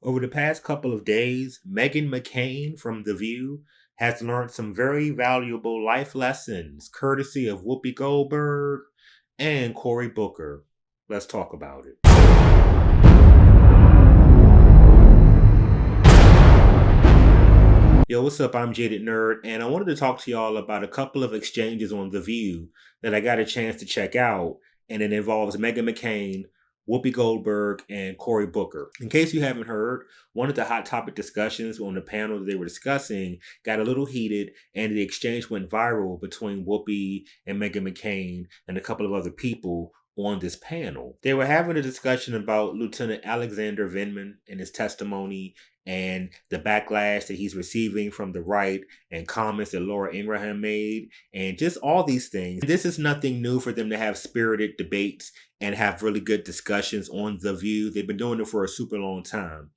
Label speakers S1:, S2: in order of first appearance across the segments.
S1: Over the past couple of days, Meghan McCain from The View has learned some very valuable life lessons, courtesy of Whoopi Goldberg and Cory Booker. Let's talk about it. Yo, what's up? I'm Jaded Nerd, and I wanted to talk to y'all about a couple of exchanges on The View that I got a chance to check out, and it involves Meghan McCain, Whoopi Goldberg, and Cory Booker. In case you haven't heard, one of the hot topic discussions on the panel that they were discussing got a little heated, and the exchange went viral between Whoopi and Meghan McCain and a couple of other people on this panel. They were having a discussion about Lieutenant Alexander Vindman and his testimony and the backlash that he's receiving from the right and comments that Laura Ingraham made and just all these things. This is nothing new for them to have spirited debates and have really good discussions on The View. They've been doing it for a super long time.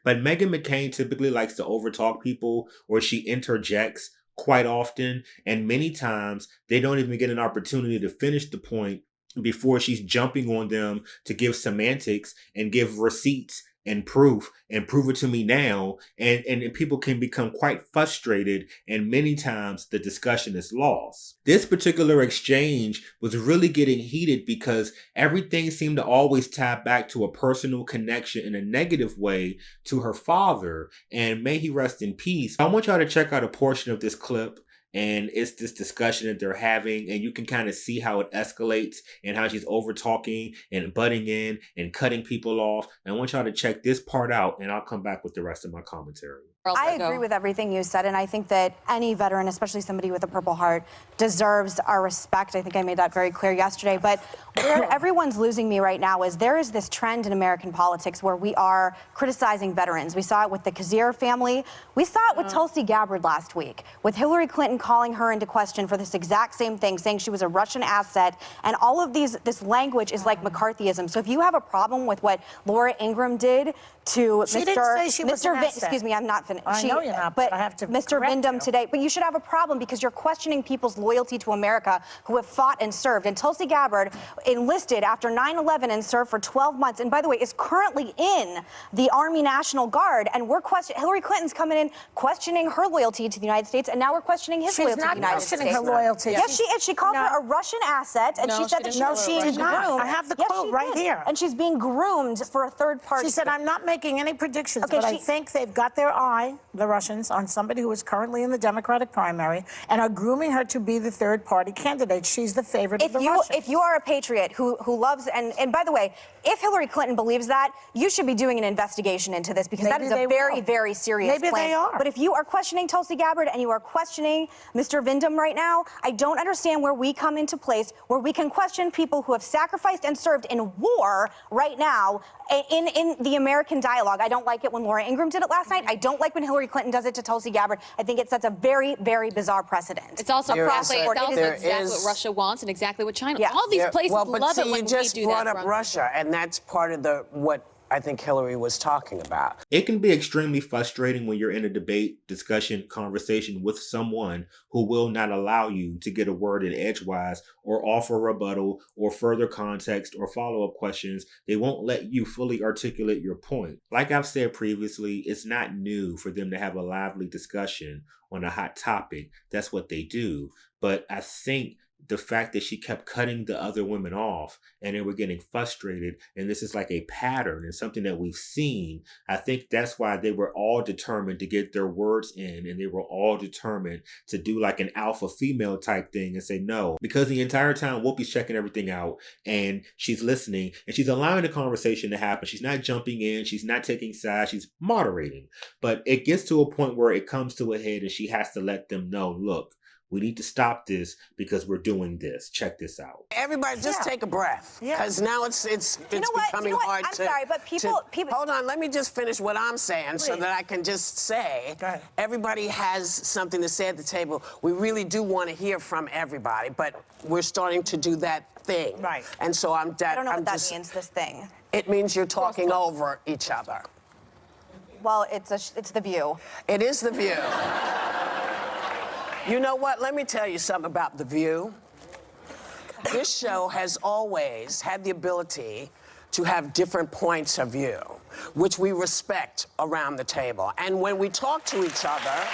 S1: But Meghan McCain typically likes to overtalk people, or she interjects quite often, and many times they don't even get an opportunity to finish the point before she's jumping on them to give semantics and give receipts and prove it to me now. And people can become quite frustrated, and many times the discussion is lost. This particular exchange was really getting heated because everything seemed to always tie back to a personal connection in a negative way to her father, and may he rest in peace. I want y'all to check out a portion of this clip. And it's this discussion that they're having, and you can kind of see how it escalates and how she's over talking and butting in and cutting people off. And I want y'all to check this part out, and I'll come back with the rest of my commentary.
S2: I agree with everything you said, and I think that any veteran, especially somebody with a Purple Heart, deserves our respect. I think I made that very clear yesterday. But where everyone's losing me right now is there is this trend in American politics where we are criticizing veterans. We saw it with the Kazir family. We saw it with Tulsi Gabbard last week, with Hillary Clinton calling her into question for this exact same thing, saying she was a Russian asset. And all of this language is like McCarthyism. So if you have a problem with what Laura Ingraham did to
S3: she didn't say she was an asset.
S2: Excuse me, I'm not finished.
S3: I know you're not, but I have to
S2: Mr. Vindman today, but you should have a problem because you're questioning people's loyalty to America who have fought and served. And Tulsi Gabbard enlisted after 9/11 and served for 12 months. And by the way, is currently in the Army National Guard. And we're questioning, Hillary Clinton's coming in questioning her loyalty to the United States. And now we're questioning his loyalty to the United States.
S3: She's not questioning her loyalty.
S2: Yes, she is. She called her a Russian asset. And she said that
S3: she did not. I have the quote right here.
S2: And she's being groomed for a third party.
S3: She said, I'm not making any predictions, but I think they've got their eye, the Russians, on somebody who is currently in the Democratic primary and are grooming her to be the third-party candidate. She's the favorite of the Russians.
S2: If you are a patriot who loves, and by the way, if Hillary Clinton believes that, you should be doing an investigation into this because that is a very, very serious claim.
S3: Maybe they are.
S2: But if you are questioning Tulsi Gabbard and you are questioning Mr. Vindman right now, I don't understand where we come into place where we can question people who have sacrificed and served in war right now in the American dialogue. I don't like it when Laura Ingraham did it last night. I don't like when Hillary Clinton does it to Tulsi Gabbard. I think it sets a very, very bizarre precedent.
S4: It's also exactly what Russia wants and exactly what China. All these places love it when we do that.
S5: You just brought up Russia, and that's part of what I think Hillary was talking about.
S1: It can be extremely frustrating when you're in a debate, discussion, conversation with someone who will not allow you to get a word in edgewise or offer a rebuttal or further context or follow-up questions. They won't let you fully articulate your point. Like I've said previously, it's not new for them to have a lively discussion on a hot topic. That's what they do. But I think the fact that she kept cutting the other women off and they were getting frustrated, and this is like a pattern and something that we've seen, I think that's why they were all determined to get their words in, and they were all determined to do like an alpha female type thing and say no, because the entire time Whoopi's checking everything out and she's listening and she's allowing the conversation to happen. She's not jumping in, she's not taking sides, she's moderating. But it gets to a point where it comes to a head and she has to let them know, look, we need to stop this because we're doing this. Check this out.
S5: Everybody just take a breath. Because now it's becoming hard to...
S2: I'm sorry, but people...
S5: Hold on, let me just finish what I'm saying so that I can just say everybody has something to say at the table. We really do want to hear from everybody, but we're starting to do that thing.
S3: Right.
S5: And so
S2: I don't know what that means, this thing.
S5: It means you're talking over each other.
S2: Well, it's The View.
S5: It is The View. You know what? Let me tell you something about The View. This show has always had the ability to have different points of view, which we respect around the table. And when we talk to each other,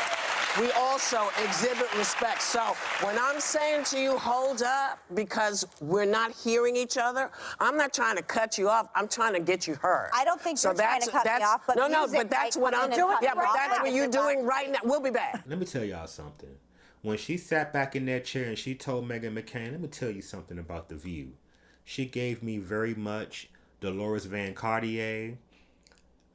S5: we also exhibit respect. So when I'm saying to you, hold up, because we're not hearing each other, I'm not trying to cut you off. I'm trying to get you heard.
S2: I don't think you're trying to cut me off, but
S5: but that's what I'm doing. Yeah, but that's what you're doing right now. We'll be back.
S1: Let me tell y'all something. When she sat back in that chair and she told Meghan McCain, let me tell you something about The View. She gave me very much Dolores Van Cartier,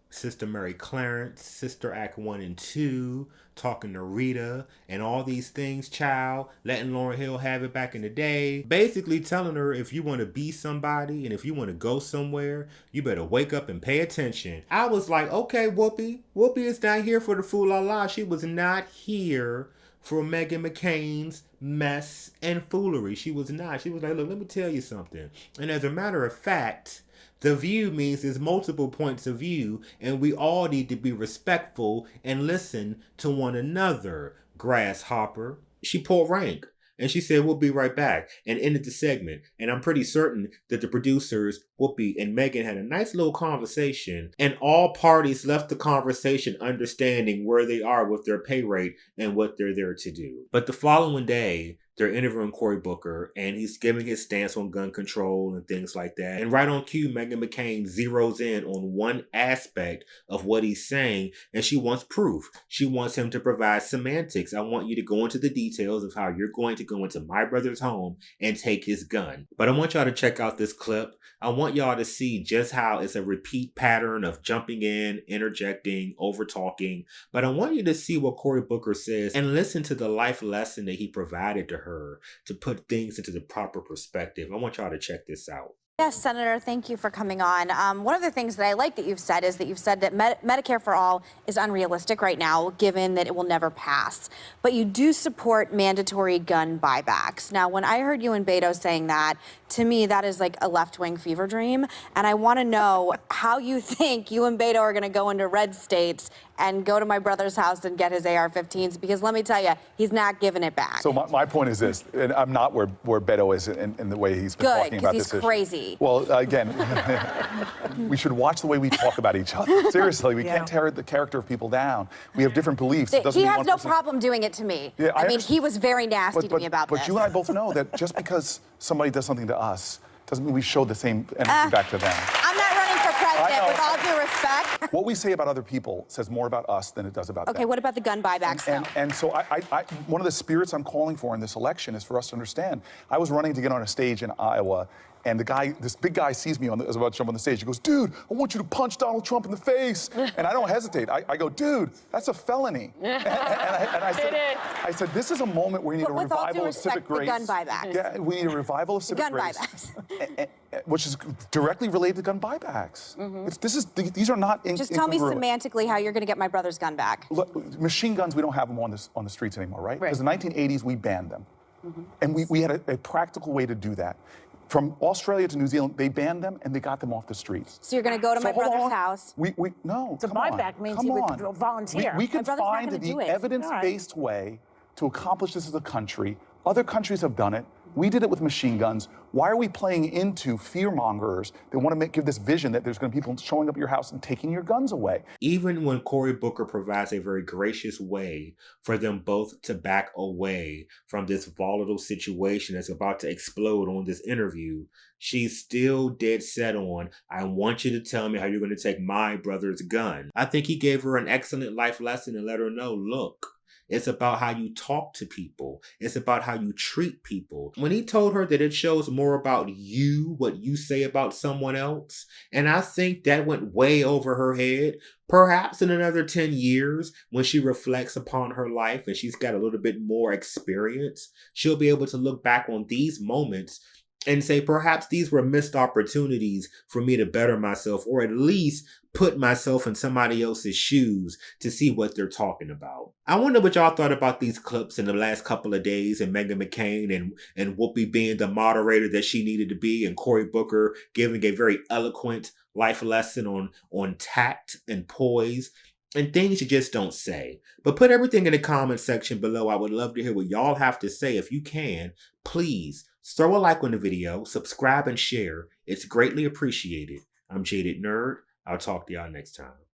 S1: Sister Mary Clarence, Sister Act 1 and 2, talking to Rita, and all these things, child, letting Lauryn Hill have it back in the day. Basically telling her if you want to be somebody and if you want to go somewhere, you better wake up and pay attention. I was like, okay, Whoopi. Whoopi is not here for the fool-la-la. She was not here for Meghan McCain's mess and foolery. She was not. She was like, look, let me tell you something. And as a matter of fact, The View means there's multiple points of view, and we all need to be respectful and listen to one another, grasshopper. She pulled rank, and she said, we'll be right back, and ended the segment. And I'm pretty certain that the producers, Whoopi and Meghan, had a nice little conversation, and all parties left the conversation understanding where they are with their pay rate and what they're there to do. But the following day, they're interviewing Cory Booker, and he's giving his stance on gun control and things like that. And right on cue, Meghan McCain zeroes in on one aspect of what he's saying, and she wants proof. She wants him to provide semantics. I want you to go into the details of how you're going to go into my brother's home and take his gun. But I want y'all to check out this clip. I want y'all to see just how it's a repeat pattern of jumping in, interjecting, over-talking. But I want you to see what Cory Booker says and listen to the life lesson that he provided to her to put things into the proper perspective. I want y'all to check this out.
S2: Yes, Senator, thank you for coming on. One of the things that I like that you've said is that Medicare for all is unrealistic right now, given that it will never pass. But you do support mandatory gun buybacks. Now, when I heard you and Beto saying that, to me, that is like a left-wing fever dream. And I want to know how you think you and Beto are going to go into red states and go to my brother's house and get his AR-15s, because let me tell you, he's not giving it back.
S6: So my point is this, and I'm not where Beto is in the way he's been talking about this issue.
S2: Good, because he's crazy.
S6: Well, again, we should watch the way we talk about each other. Seriously, we can't tear the character of people down. We have different beliefs.
S2: He has no problem doing it to me.
S6: Yeah,
S2: I mean, he was very nasty to me about this.
S6: But you and I both know that just because somebody does something to us doesn't mean we show the same energy back to them.
S2: I'm not running for president, with all due respect.
S6: What we say about other people says more about us than it does about them.
S2: Okay, what about the gun buybacks, though?
S6: And so one of the spirits I'm calling for in this election is for us to understand. I was running to get on a stage in Iowa, and this big guy sees me as about to jump on the stage. He goes, dude, I want you to punch Donald Trump in the face. And I don't hesitate. I go, dude, that's a felony. and I said, this is a moment where we need a revival of civic grace.
S2: Gun buybacks.
S6: Yeah, we need a revival of civic grace. Gun buybacks. Which is directly related to gun buybacks. These are not
S2: Just tell me semantically how you're going to get my brother's gun back.
S6: Look, machine guns, we don't have them on the streets anymore, right? Because in the 1980s, we banned them. And we had a practical way to do that. From Australia to New Zealand, they banned them and they got them off the streets.
S2: So you're going to go to my brother's house?
S6: No,
S3: the buyback means he would volunteer.
S6: We can find the evidence-based way to accomplish this as a country. Other countries have done it. We did it with machine guns. Why are we playing into fear-mongers that want to give this vision that there's going to be people showing up at your house and taking your guns away?
S1: Even when Cory Booker provides a very gracious way for them both to back away from this volatile situation that's about to explode on this interview, she's still dead set on, I want you to tell me how you're going to take my brother's gun. I think he gave her an excellent life lesson and let her know, look, it's about how you talk to people. It's about how you treat people. When he told her that it shows more about you, what you say about someone else, and I think that went way over her head. Perhaps in another 10 years, when she reflects upon her life and she's got a little bit more experience, she'll be able to look back on these moments and say, perhaps these were missed opportunities for me to better myself, or at least put myself in somebody else's shoes to see what they're talking about. I wonder what y'all thought about these clips in the last couple of days, and Meghan McCain and Whoopi being the moderator that she needed to be, and Cory Booker giving a very eloquent life lesson on tact and poise. And things you just don't say. But put everything in the comment section below. I would love to hear what y'all have to say. If you can, please throw a like on the video, subscribe and share. It's greatly appreciated. I'm Jaded Nerd. I'll talk to y'all next time.